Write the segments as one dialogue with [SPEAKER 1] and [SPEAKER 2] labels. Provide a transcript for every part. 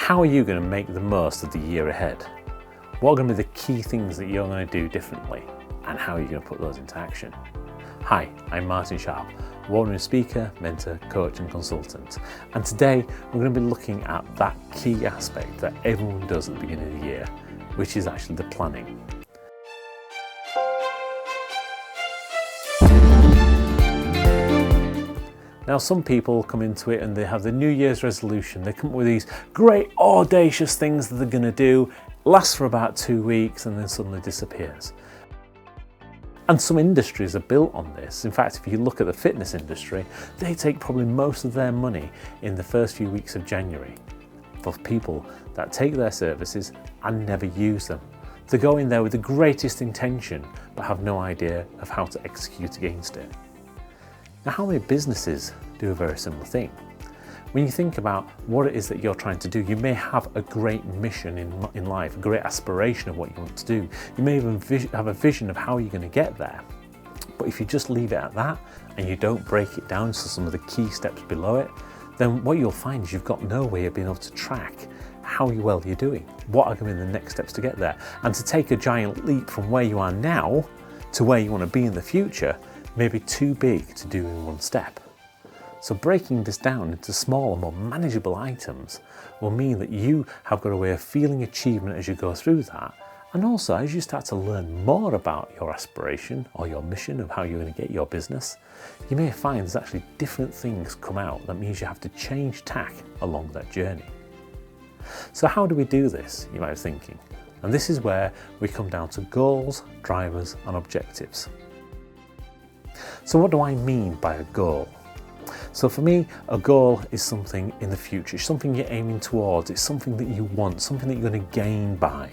[SPEAKER 1] how are you going to make the most of the year ahead? What are going to be the key things that you're going to do differently, and how are you going to put those into action? Hi, I'm Martin Sharp, award-winning speaker, mentor, coach and consultant. And today we're going to be looking at that key aspect that everyone does at the beginning of the year, which is actually the planning. Now, some people come into it and they have the New Year's resolution. They come up with these great audacious things that they're going to do, lasts for about 2 weeks and then suddenly disappears. And some industries are built on this. In fact, if you look at the fitness industry, they take probably most of their money in the first few weeks of January for people that take their services and never use them. They go in there with the greatest intention but have no idea of how to execute against it. Now, how many businesses do a very similar thing? When you think about what it is that you're trying to do, you may have a great mission in life, a great aspiration of what you want to do. You may even have a vision of how you're going to get there. But if you just leave it at that and you don't break it down to some of the key steps below it, then what you'll find is you've got no way of being able to track how well you're doing, what are going to be the next steps to get there. And to take a giant leap from where you are now to where you want to be in the future may be too big to do in one step. So breaking this down into smaller, more manageable items will mean that you have got a way of feeling achievement as you go through that. And also, as you start to learn more about your aspiration or your mission of how you're going to get your business, you may find there's actually different things come out. That means you have to change tack along that journey. So how do we do this, you might be thinking? And this is where we come down to goals, drivers and objectives. So what do I mean by a goal? So for me, a goal is something in the future, it's something you're aiming towards, it's something that you want, something that you're going to gain by.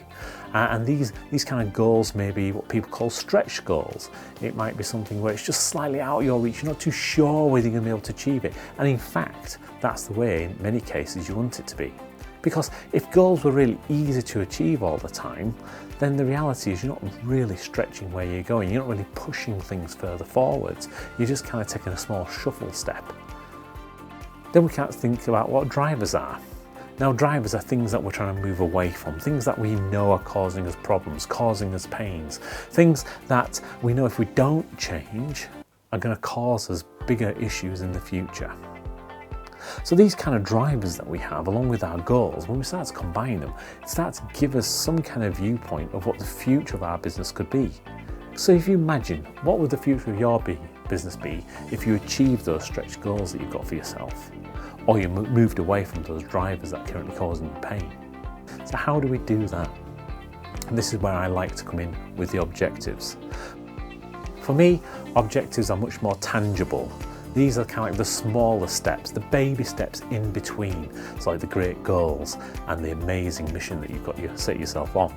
[SPEAKER 1] And these kind of goals may be what people call stretch goals. It might be something where it's just slightly out of your reach, you're not too sure whether you're going to be able to achieve it. And in fact, that's the way in many cases you want it to be. Because if goals were really easy to achieve all the time, then the reality is you're not really stretching where you're going. You're not really pushing things further forwards. You're just kind of taking a small shuffle step. Then we can't think about what drivers are. Now, drivers are things that we're trying to move away from, things that we know are causing us problems, causing us pains, things that we know if we don't change are going to cause us bigger issues in the future. So these kind of drivers that we have, along with our goals, when we start to combine them, it starts to give us some kind of viewpoint of what the future of our business could be. So if you imagine, what would the future of your business be if you achieved those stretch goals that you've got for yourself? Or you moved away from those drivers that are currently causing you pain? So how do we do that? And this is where I like to come in with the objectives. For me, objectives are much more tangible. These are kind of like the smaller steps, the baby steps in between. It's like the great goals and the amazing mission that you've got set yourself on.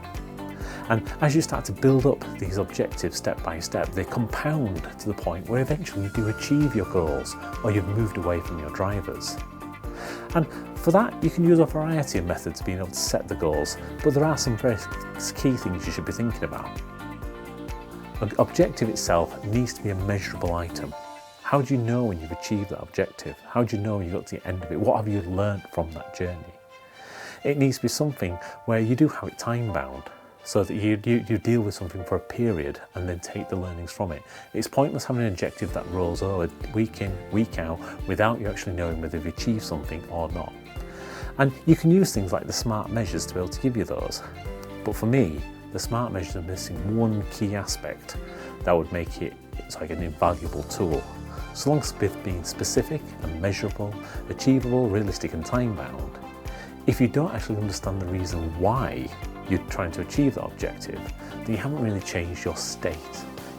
[SPEAKER 1] And as you start to build up these objectives step by step, they compound to the point where eventually you do achieve your goals or you've moved away from your drivers. And for that, you can use a variety of methods being able to set the goals, but there are some very key things you should be thinking about. An objective itself needs to be a measurable item. How do you know when you've achieved that objective? How do you know when you got to the end of it? What have you learned from that journey? It needs to be something where you do have it time bound, so that you deal with something for a period and then take the learnings from it. It's pointless having an objective that rolls over week in, week out, without you actually knowing whether you've achieved something or not. And you can use things like the SMART measures to be able to give you those. But for me, the SMART measures are missing one key aspect that would make it like an invaluable tool. So long as it's being specific and measurable, achievable, realistic and time-bound, if you don't actually understand the reason why you're trying to achieve that objective, then you haven't really changed your state.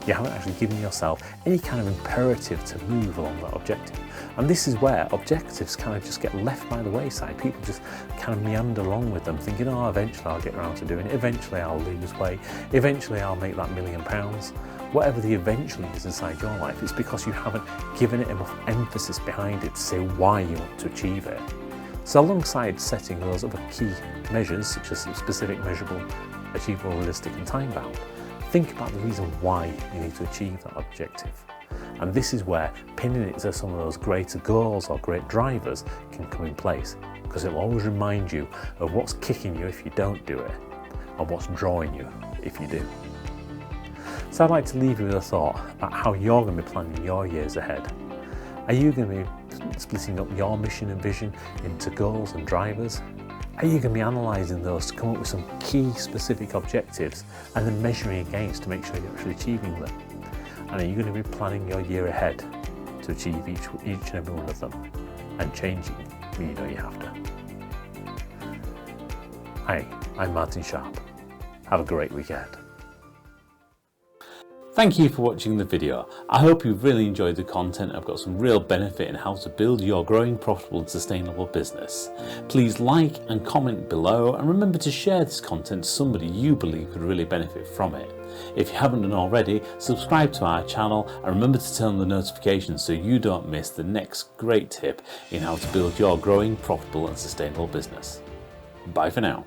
[SPEAKER 1] You haven't actually given yourself any kind of imperative to move along that objective. And this is where objectives kind of just get left by the wayside. People just kind of meander along with them, thinking, oh, eventually I'll get around to doing it, eventually I'll lose weight, eventually I'll make that £1 million. Whatever the eventually is inside your life, it's because you haven't given it enough emphasis behind it to say why you want to achieve it. So alongside setting those other key measures, such as specific, measurable, achievable, realistic and time-bound, think about the reason why you need to achieve that objective. And this is where pinning it to some of those greater goals or great drivers can come in place, because it will always remind you of what's kicking you if you don't do it, and what's drawing you if you do. So I'd like to leave you with a thought about how you're going to be planning your years ahead. Are you going to be splitting up your mission and vision into goals and drivers? Are you going to be analysing those to come up with some key specific objectives and then measuring against to make sure you're actually achieving them? And are you going to be planning your year ahead to achieve each and every one of them and changing when you know you have to? Hi, I'm Martin Sharp. Have a great weekend.
[SPEAKER 2] Thank you for watching the video. I hope you've really enjoyed the content. I've got some real benefit in how to build your growing, profitable and sustainable business. Please like and comment below, and remember to share this content to somebody you believe could really benefit from it. If you haven't done already, subscribe to our channel and remember to turn on the notifications so you don't miss the next great tip in how to build your growing, profitable and sustainable business. Bye for now.